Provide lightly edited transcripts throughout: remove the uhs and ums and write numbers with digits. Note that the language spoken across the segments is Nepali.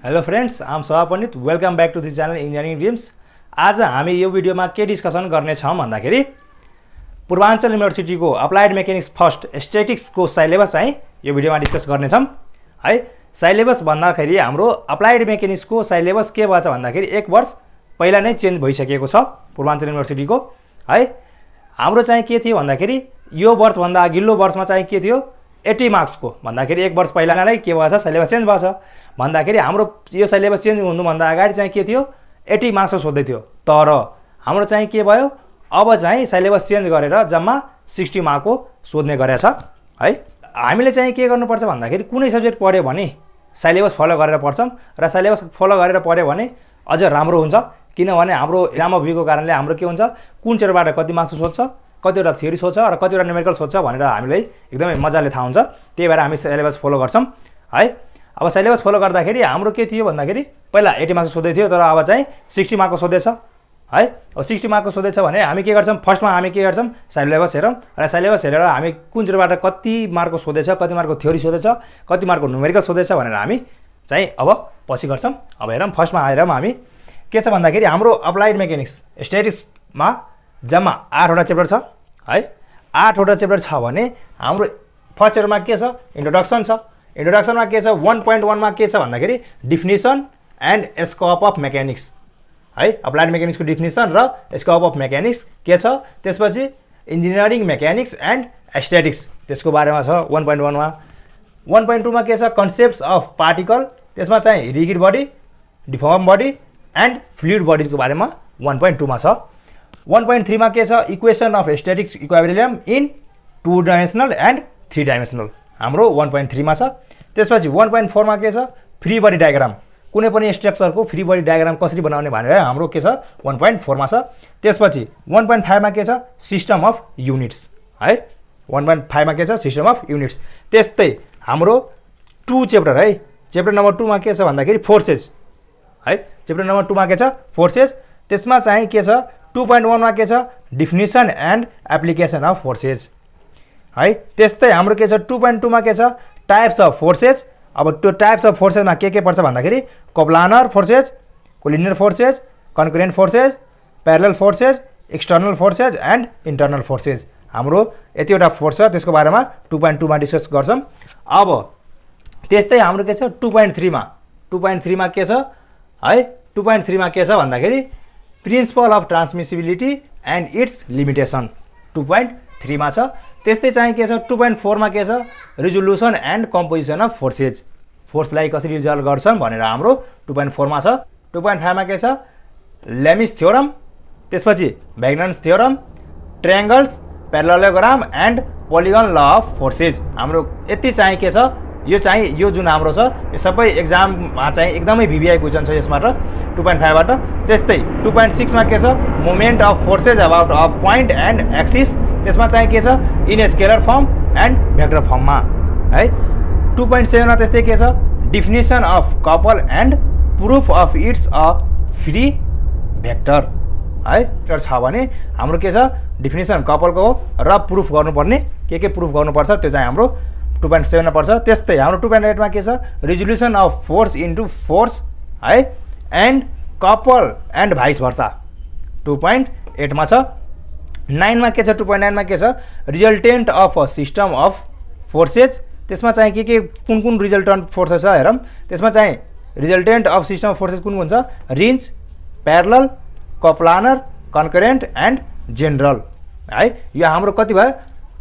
हेलो फ्रेंड्स, आम सभा पण्डित। Welcome back to this channel engineering dreams. आज हामी यो भिडियोमा के डिस्कसन गर्नेछौँ भन्दाखेरि पूर्वाञ्चल युनिभर्सिटीको अप्लाइड मेकानिक्स फर्स्ट स्ट्याटिक्सको सिलेबस चाहिँ यो भिडियोमा डिस्कस गर्नेछौँ है। सिलेबस भन्दाखेरि हाम्रो अप्लाइड मेकानिक्सको सिलेबस के भएछ भन्दाखेरि 1 वर्ष पहिला नै चेन्ज भइसकेको छ पूर्वाञ्चल युनिभर्सिटीको है। हाम्रो चाहिँ के थियो भन्दाखेरि यो वर्षभन्दा अघिल्लो वर्षमा चाहिँ के थियो 80 मार्क्सको भन्दाखेरि 1 वर्ष पहिला नै के भएछ सिलेबस चेन्ज भएछ भन्दाखेरि हाम्रो यो सिलेबस चेन्ज हुनुभन्दा अगाडि चाहिँ के थियो 80 मार्क्सको सोध्दै थियो। तर हाम्रो चाहिँ के भयो, अब चाहिँ सिलेबस चेन्ज गरेर जम्मा 60 मार्क्सको सोध्ने गरेछ है। हामीले चाहिँ के गर्नुपर्छ भन्दाखेरि कुनै सब्जेक्ट पढ्यो भने सिलेबस फलो गरेर पढ्छौँ र सिलेबस फलो गरेर पढ्यो भने अझ राम्रो हुन्छ। किनभने हाम्रो इक्जाम भीको कारणले हाम्रो के हुन्छ, कुन चेप्टरबाट कति मार्क्स सोध्छ, कतिवटा थ्योरी सोध्छ र कतिवटा न्युमेरिकल सोध्छ भनेर हामीलाई एकदमै मजाले थाहा हुन्छ। त्यही भएर हामी सिलेबस फलो गर्छौँ है। अब सिलेबस फलो गर्दाखेरि हाम्रो के थियो भन्दाखेरि पहिला 80 मार्क्स सोध्दै थियो, तर अब चाहिँ 60 मार्क्सको सोध्दैछ है। अब 60 मार्क्सको सोध्दैछ भने हामी के गर्छौँ, फर्स्टमा हामी के गर्छौँ सिलेबस हेरौँ र सिलेबस हेरेर हामी कुन चेप्टरबाट कति मार्क्सको सोध्दैछ, कति मार्क्सको थ्योरी सोध्दैछ, कति मार्क्सको न्युमेरिकल सोध्दैछ भनेर हामी चाहिँ अब पछि गर्छौँ। अब हेरौँ फर्स्टमा आएर हामी के छ भन्दाखेरि हाम्रो अप्लाइड मेकानिक्स स्ट्याटिक्समा जम्मा 8वटा चेप्टर छ है। 8वटा चेप्टर छ भने हाम्रो फर्स्ट चेप्टरमा के छ, इन्ट्रोडक्सन छ। इन्ट्रोडक्सनमा के छ 1.1 मा के छ भन्दाखेरि डिफिनिसन एन्ड स्कोप अफ मेकानिक्स है। अप्लाइड मेकानिक्सको डिफिनिसन र स्कोप अफ मेकानिक्स के छ। त्यसपछि इन्जिनियरिङ मेकानिक्स एन्ड स्ट्याटिक्स त्यसको बारेमा छ 1.1 मा। 1.2 मा के छ कन्सेप्ट्स अफ पार्टिकल, त्यसमा चाहिँ rigid body, deform body and fluid बडीजको बारेमा 1.2 मा छ। 1.3 मा के छ equation of statics equilibrium in 2 dimensional and 3 dimensional हाम्रो 1.3 मा छ। त्यसपछि 1.4 मा के छ फ्री बडी डायग्राम, कुनै पनि स्ट्रक्चरको फ्री बडी डायग्राम कसरी बनाउने भनेर हाम्रो के छ 1.4 मा छ। त्यसपछि 1.5 मा के छ सिस्टम अफ युनिट्स है। 1.5 मा के छ सिस्टम अफ युनिट्स। त्यस्तै हाम्रो 2 चेप्टर है। चेप्टर नम्बर 2 मा के छ भन्दाखेरि फोर्सेस है। चेप्टर नम्बर 2 मा के छ फोर्सेस। त्यसमा चाहिँ के छ 2.1 मा के छ definition and application of forces है। त्यस्तै हाम्रो के छ 2.2 मा के छ टाइप्स अफ फोर्सेस। अब त्यो टाइप्स अफ फोर्सेसमा के पर्छ भन्दाखेरि coplanar forces, collinear forces, concurrent forces, parallel forces, external forces and internal forces हाम्रो यतिवटा फोर्स छ। त्यसको बारेमा 2.2 मा डिस्कस गर्छौँ। अब त्यस्तै हाम्रो के छ 2.3 मा। 2.3 मा के छ है। 2.3 मा के छ भन्दाखेरि principle of transmissibility and its limitation 2.3 मा छ। त्यस्तै चाहिँ के छ 2.4 मा के छ resolution and composition of forces, फोर्सलाई कसरी रिजल्भ गर्छन् भनेर हाम्रो 2.4 मा छ। 2.5 मा के छ लेमिस थ्योरम, त्यसपछि Varignon's theorem, triangles, parallelogram and polygon law of forces हाम्रो यति चाहिँ के छ। यो जुन हाम्रो छ यो सबै एक्जाममा चाहिँ एकदमै भिभिआई क्वेसन छ यसबाट 2.5 बाट। त्यस्तै 2.6 मा के छ moment of forces about a point and axis, त्यसमा चाहिँ के छ in scalar form and vector फर्ममा है। 2.7 मा त्यस्तै के छ definition of couple and proof of its a free vector है। भेक्टर छ भने हाम्रो के छ डिफिनिसन कपलको र प्रुफ गर्नुपर्ने के प्रुफ गर्नुपर्छ त्यो चाहिँ हाम्रो 2.7 मा पर्छ। त्यस्तै हाम्रो 2.8 मा के छ resolution of force into force है एन्ड कपल एन्ड भाइस भर्सा 2.8 मा छ। 9 मा के छ 2.9 मा के छ resultant of a system of forces, त्यसमा चाहिँ के कुन रिजल्टेन्ट फोर्सेस छ हेरौँ। त्यसमा चाहिँ resultant of system of forces कुन हुन्छ wrench, parallel, coplanar, concurrent and general है। यो हाम्रो कति भयो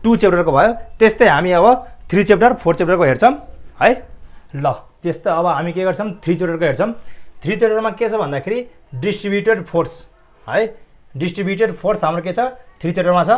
2 चेप्टरको भयो। त्यस्तै हामी अब 3 चेप्टर 4 चेप्टरको हेर्छौँ है। ल त्यस्तै अब हामी के गर्छौँ 3 चेप्टरको हेर्छौँ। 3 चेप्टरमा के छ भन्दाखेरि डिस्ट्रिब्युटेड फोर्स है। डिस्ट्रिब्युटेड फोर्स हाम्रो के छ 3 चेप्टरमा छ।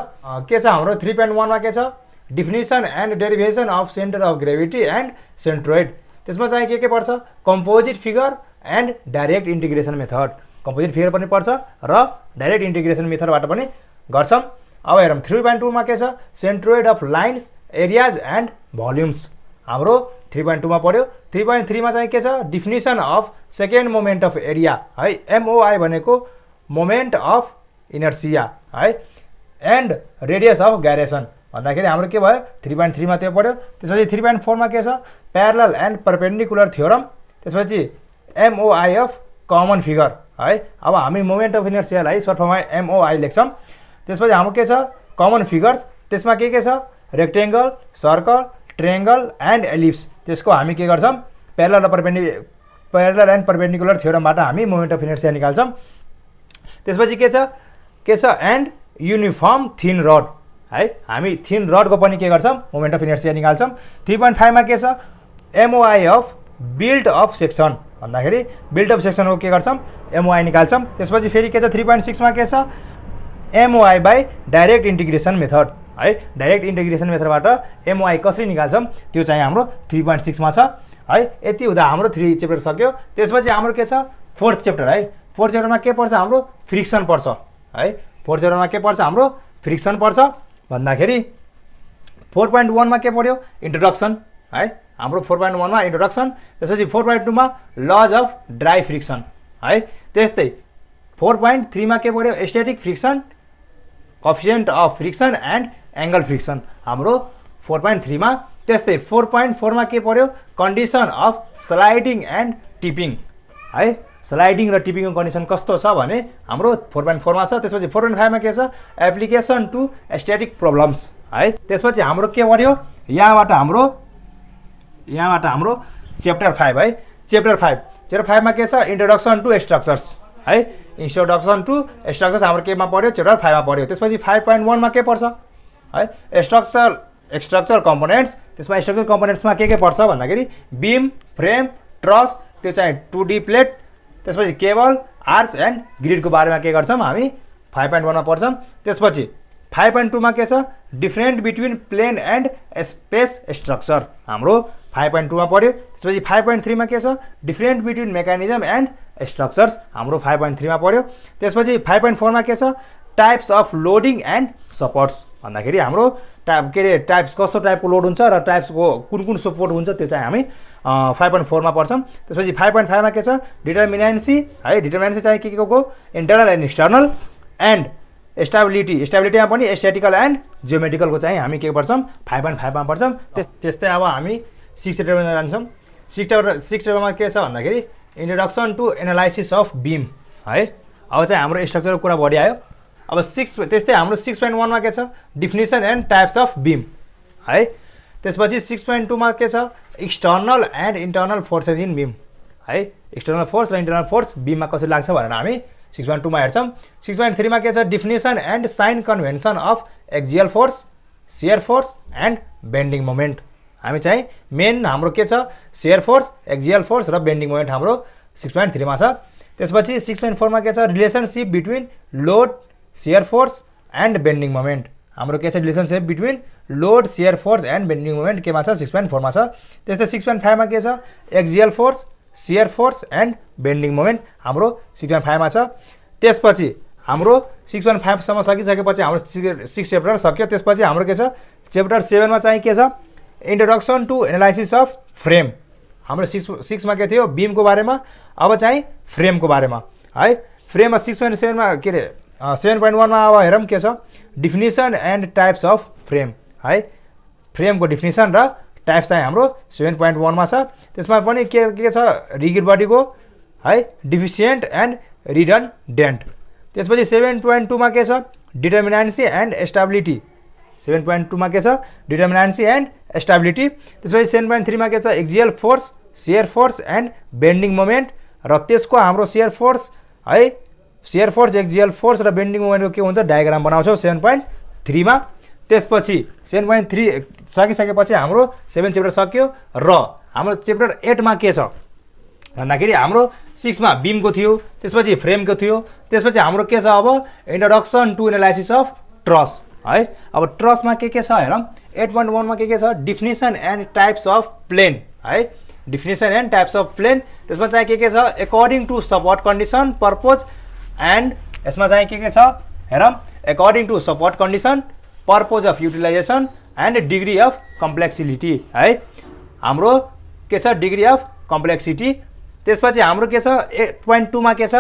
के छ हाम्रो 3.1 मा के छ definition and derivation of centre of gravity and centroid, त्यसमा चाहिँ के पर्छ composite figure and direct integration method. Composite figure पनि पर्छ र डाइरेक्ट इन्टिग्रेसन मेथडबाट पनि गर्छौँ। अब हेरौँ 3.2 मा के छ centroid of lines, areas and volumes हाम्रो 3.2 मा पर्यो। 3.3 मा चाहिँ के छ definition of second moment of area है। एमओआई भनेको मोमेन्ट अफ इनर्सिया है एन्ड रेडियस अफ गायरेसन भन्दाखेरि हाम्रो के भयो 3.3 मा त्यो पर्यो। त्यसपछि 3.4 मा के छ प्यारलल एन्ड परपेन्डिकुलर थ्योरम, त्यसपछि एमओआई अफ कमन फिगर है। अब हामी मोमेन्ट अफ इनर्सियालाई सर्ट फर्ममा एमओआई लेख्छौँ। त्यसपछि हाम्रो के छ कमन फिगर्स, त्यसमा के छ rectangle, circle, triangle and ellipse. त्यसको हामी के गर्छौँ प्यारलल एन्ड परपेन्डिकुलर थ्योरमबाट हामी मोमेन्ट अफ इनर्सिया निकाल्छौँ। त्यसपछि के छ एन्ड युनिफर्म थिन रड है। हामी थिन रडको पनि के गर्छौँ मोमेन्ट अफ इनर्सिया निकाल्छौँ। 3.5 मा के छ MOI of build of section भन्दाखेरि बिल्ड अफ सेक्सनको के गर्छौँ एमओआई निकाल्छौँ। त्यसपछि फेरि के छ 3.6 मा के छ MOI by direct integration method है। डाइरेक्ट इन्टिग्रेसन मेथडबाट एमओआई कसरी निकाल्छौँ त्यो चाहिँ हाम्रो 3.6 मा छ है। यति हुँदा हाम्रो 3 च्याप्टर सक्यो। त्यसपछि हाम्रो के छ 4th च्याप्टर है। 4th च्याप्टरमा के पर्छ हाम्रो फ्रिक्सन पर्छ है। 4th च्याप्टरमा के पर्छ हाम्रो फ्रिक्सन पर्छ भन्दाखेरि 4.1 मा के पर्यो इन्ट्रोडक्सन है। हाम्रो 4.1 मा इन्ट्रोडक्सन। त्यसपछि 4.2 मा लज अफ ड्राई फ्रिक्सन है। त्यस्तै 4.3 मा के पर्यो static friction, coefficient of friction and angle friction हाम्रो 4.3 मा। त्यस्तै 4.4 मा के पर्यो condition of sliding and tipping है। स्लाइडिङ र टिपिङको कन्डिसन कस्तो छ भने हाम्रो 4.4 मा छ। त्यसपछि 4.5 मा के छ एप्लिकेसन टु स्ट्याटिक प्रब्लम्स है। त्यसपछि हाम्रो के पर्यो यहाँबाट हाम्रो च्याप्टर 5 है। च्याप्टर 5 मा के छ इन्ट्रोडक्सन टु स्ट्रक्चर्स है। इन्ट्रोडक्सन टु स्ट्रक्चर्स हाम्रो केमा पर्यो च्याप्टर 5 मा पर्यो। त्यसपछि 5.1 मा के पर्छ है स्ट्रक्चर कम्पोनेन्ट्स। त्यसमा स्ट्रक्चर कम्पोनेन्ट्समा के पर्छ भन्दाखेरि बीम, फ्रेम, ट्रस, त्यो चाहिँ 2D प्लेट, त्यसपछि केबल, आर्च एन्ड ग्रिडको बारेमा के गर्छौँ हामी 5.1 मा पढ्छौँ। त्यसपछि 5.2 मा के छ different between plane and space structure हाम्रो 5.2 मा पर्यो। त्यसपछि 5.3 मा के छ different between mechanism and structures हाम्रो 5.3 मा पर्यो। त्यसपछि 5.4 मा के छ types of loading and supports भन्दाखेरि हाम्रो टाइप्स कस्तो टाइपको लोड हुन्छ र टाइप्सको कुन सपोर्ट हुन्छ त्यो चाहिँ हामी 5.4 मा पढ्छौँ। त्यसपछि 5.5 मा के छ डिटर्मिनेन्सी है। डिटर्मिनेन्सी चाहिँ के को इन्टरनल एन्ड एक्सटर्नल एन्ड स्टेबिलिटीमा पनि स्ट्याटिकल एन्ड जियोमेट्रिकलको चाहिँ हामी के पढ्छौँ 5.5 मा पढ्छौँ। त्यस्तै अब हामी 6 च्याप्टरमा जान्छौँ। 6 च्याप्टरमा के छ भन्दाखेरि introduction to analysis of beam है। अब चाहिँ हाम्रो स्ट्रक्चरको कुरा बढी आयो। अब त्यस्तै हाम्रो 6.1 मा के छ definition and types of beam है। त्यसपछि 6.2 मा के छ external and internal forces in beam है। एक्सटर्नल फोर्स र इन्टर्नल फोर्स बीममा कसरी लाग्छ भनेर हामी 6.2 मा हेर्छौँ। 6.3 मा के छ definition and sign convention of axial force, shear force and bending moment. हामी चाहिँ मेन हाम्रो के छ शियर फोर्स, एक्जियल फोर्स र बेन्डिङ मोमेन्ट हाम्रो 6.3 मा छ। त्यसपछि 6.4 मा के छ relationship between load, shear force and bending moment हाम्रो के छ relationship between load, shear force and bending moment केमा छ 6.4 मा छ। त्यस्तै 6.5 मा के छ axial force, shear force and bending moment हाम्रो 6.5 मा छ। त्यसपछि हाम्रो 6.5 सम्म सकिसकेपछि हाम्रो 6 च्याप्टर सक्यो। त्यसपछि हाम्रो के छ च्याप्टर 7 मा चाहिँ के छ introduction to analysis of frame हाम्रो 6 मा के थियो बीमको बारेमा। अब चाहिँ फ्रेमको बारेमा है। फ्रेममा 6.7 मा के अरे 7.1 मा अब हेरौँ के छ definition and types of frame है। फ्रेमको डिफिनिसन र टाइप्स चाहिँ हाम्रो 7.1 मा छ। त्यसमा पनि के छ रिगिड बडीको है डिफिसिएन्ट एन्ड रिडन्डेन्ट। त्यसपछि 7.2 मा के छ डिटर्मिनेन्सी एन्ड स्टेबिलिटी। 7.2 मा के छ डिटर्मिनेन्सी एन्ड स्टेबिलिटी। त्यसपछि 7.3 मा के छ axial force, shear force and bending moment र त्यसको हाम्रो शियर फोर्स है शियर फोर्स, एक्जियल फोर्स र बेन्डिङ मोमेन्टको के हुन्छ डायग्राम बनाउँछौँ 7.3 मा। त्यसपछि 7.3 सकिसकेपछि हाम्रो 7 च्याप्टर सक्यो र हाम्रो च्याप्टर 8 मा के छ भन्दाखेरि हाम्रो 6 मा बीमको थियो, त्यसपछि फ्रेमको थियो, त्यसपछि हाम्रो के छ अब introduction to analysis of truss है। अब ट्रसमा के छ हेरौँ 8.1 मा के छ definition and types of plane है। Definition and types of plane. त्यसमा चाहिँ के छ according to support condition purpose and यसमा चाहिँ के छ हेरौँ according to support condition, purpose of utilization and degree of complexity है। हाम्रो के छ डिग्री अफ कम्प्लेक्सिटी। त्यसपछि हाम्रो के छ 8.2 मा के छ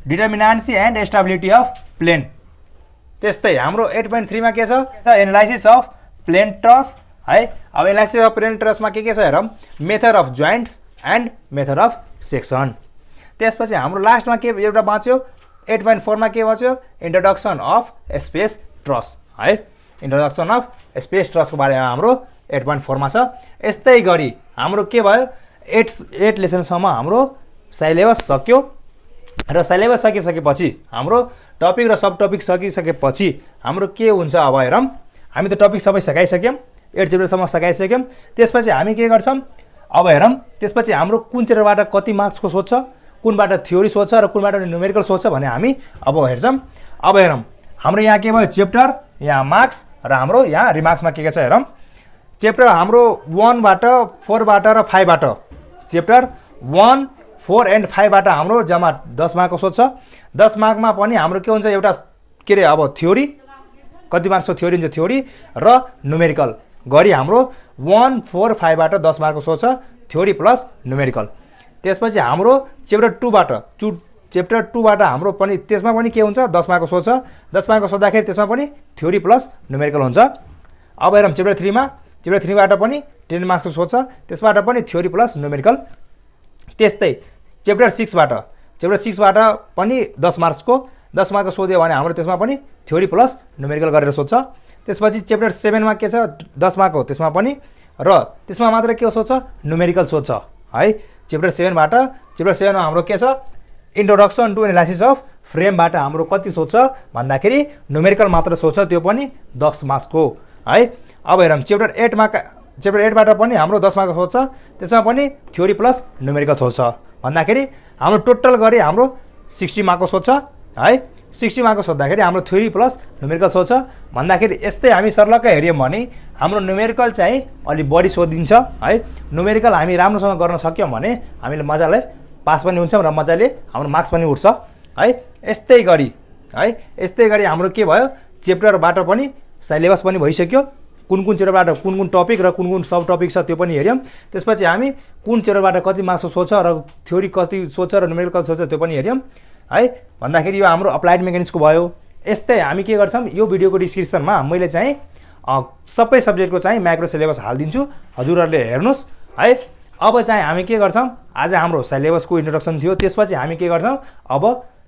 डिटर्मिनेन्सी एन्ड स्टेबिलिटी अफ प्लेन। त्यस्तै हाम्रो 8.3 मा के छ एनालाइसिस अफ प्लेन ट्रस है। अब एनालाइसिस अफ प्लेन ट्रसमा के छ हेरौँ method of joints and method of section त्यसपछि हाम्रो लास्टमा के एउटा बाँच्यो 8.4 मा के बच्यो इन्ट्रोडक्सन अफ स्पेस ट्रस है इन्ट्रोडक्सन अफ स्पेस ट्रसको बारेमा हाम्रो 8.4 मा छ यस्तै गरी हाम्रो के भयो 8 लेसनसम्म हाम्रो सिलेबस सक्यो र सिलेबस सकिसकेपछि हाम्रो टपिक र सब टपिक सकिसकेपछि हाम्रो के हुन्छ अब हेरौँ हामी त टपिक सबै सकाइसक्यौँ 8 च्याप्टरसम्म सकाइसक्यौँ त्यसपछि हामी के गर्छौँ अब हेरौँ त्यसपछि हाम्रो कुन च्याप्टरबाट कति मार्क्सको सोध्छ कुनबाट थ्योरी सोध्छ र कुनबाट न्युमेरिकल सोध्छ भने हामी अब हेर्छौँ अब हेरौँ हाम्रो यहाँ के भयो च्याप्टर यहाँ मार्क्स र हाम्रो यहाँ रिमार्क्समा के छ हेरौँ च्याप्टर हाम्रो 1 बाट 4 बाट र 5 बाट च्याप्टर 1 4 एन्ड 5 बाट हाम्रो जम्मा 10 मार्कको सोध्छ 10 मार्कमा पनि हाम्रो के हुन्छ एउटा के रे अब थ्योरी कति मार्क्सको थ्योरी हुन्छ थ्योरी र न्युमेरिकल गरी हाम्रो 1 4 5 बाट 10 मार्कको सोध्छ थ्योरी प्लस न्युमेरिकल त्यसपछि हाम्रो च्याप्टर 2 बाट च्याप्टर 2 बाट हाम्रो पनि त्यसमा पनि के हुन्छ 10 मार्कको सोध्छ 10 मार्कको सोद्धाखेरि त्यसमा पनि थ्योरी प्लस न्युमेरिकल हुन्छ अब हेरौँ च्याप्टर 3 मा च्याप्टर 3 बाट पनि 10 मार्क्सको सोध्छ त्यसबाट पनि थ्योरी प्लस न्युमेरिकल त्यस्तै च्याप्टर 6 बाट पनि 10 मार्क्सको 10 मार्क्सको सोध्यो भने हाम्रो त्यसमा पनि थ्योरी प्लस न्युमेरिकल गरेर सोध्छ त्यसपछि च्याप्टर 7 मा के छ 10 मार्कको त्यसमा पनि र त्यसमा मात्र के सोध्छ न्युमेरिकल सोध्छ है च्याप्टर 7 बाट च्याप्टर 7 मा हाम्रो के छ इन्ट्रोडक्सन टु एनालाइसिस अफ फ्रेमबाट हाम्रो कति सोध्छ भन्दाखेरि न्युमेरिकल मात्र सोध्छ त्यो पनि 10 मार्क्सको है अब हेरौँ च्याप्टर 8 बाट पनि हाम्रो 10 मार्क्सको सोध्छ त्यसमा पनि थ्योरी प्लस न्युमेरिकल सोध्छ भन्दाखेरि हाम्रो टोटल गरी हाम्रो 60 मार्कको सोध्छ है 60 मार्कको सोद्धाखेरि हाम्रो थ्योरी प्लस न्युमेरिकल सोध्छ भन्दाखेरि यस्तै हामी सर्लक्कै हेऱ्यौँ भने हाम्रो न्युमेरिकल चाहिँ अलि बढी सोधिन्छ है न्युमेरिकल हामी राम्रोसँग गर्न सक्यौँ भने हामीले मजाले पास पनि हुन्छौँ र मजाले हाम्रो मार्क्स पनि उठ्छ है यस्तै गरी हाम्रो के भयो च्याप्टरबाट पनि सिलेबस पनि भइसक्यो कुन च्याप्टरबाट कुन टपिक र कुन सब टपिक छ त्यो पनि हेऱ्यौँ त्यसपछि हामी कुन च्याप्टरबाट कति मार्क्स सोध्छ र थ्योरी कति सोध्छ र न्युमेरिकल सोध्छ त्यो पनि हेऱ्यौँ है भन्दाखेरि यो हाम्रो अप्लाइड मेकानिक्सको भयो यस्तै हामी के गर्छौँ यो भिडियोको डिस्क्रिप्सनमा मैले चाहिँ सबै सब्जेक्टको चाहिँ म्याक्रो सिलेबस हालिदिन्छु हजुरहरूले हेर्नुहोस् है अब चाहिँ हामी के गर्छौँ आज हाम्रो सिलेबसको इन्ट्रोडक्सन थियो त्यसपछि हामी के गर्छौँ अब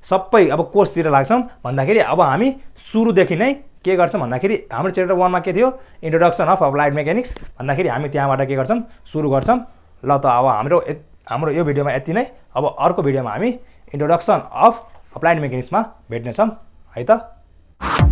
सबै अब कोर्सतिर लाग्छौँ भन्दाखेरि अब हामी सुरुदेखि नै के गर्छौँ भन्दाखेरि हाम्रो च्याप्टर 1 मा के थियो इन्ट्रोडक्सन अफ अप्लाइड मेकानिक्स भन्दाखेरि हामी त्यहाँबाट के गर्छौँ सुरु गर्छौँ ल त अब हाम्रो यो भिडियोमा यति नै अब अर्को भिडियोमा हामी इन्ट्रोडक्सन अफ अप्लाइड मेकानिक्समा भेट्नेछौँ है त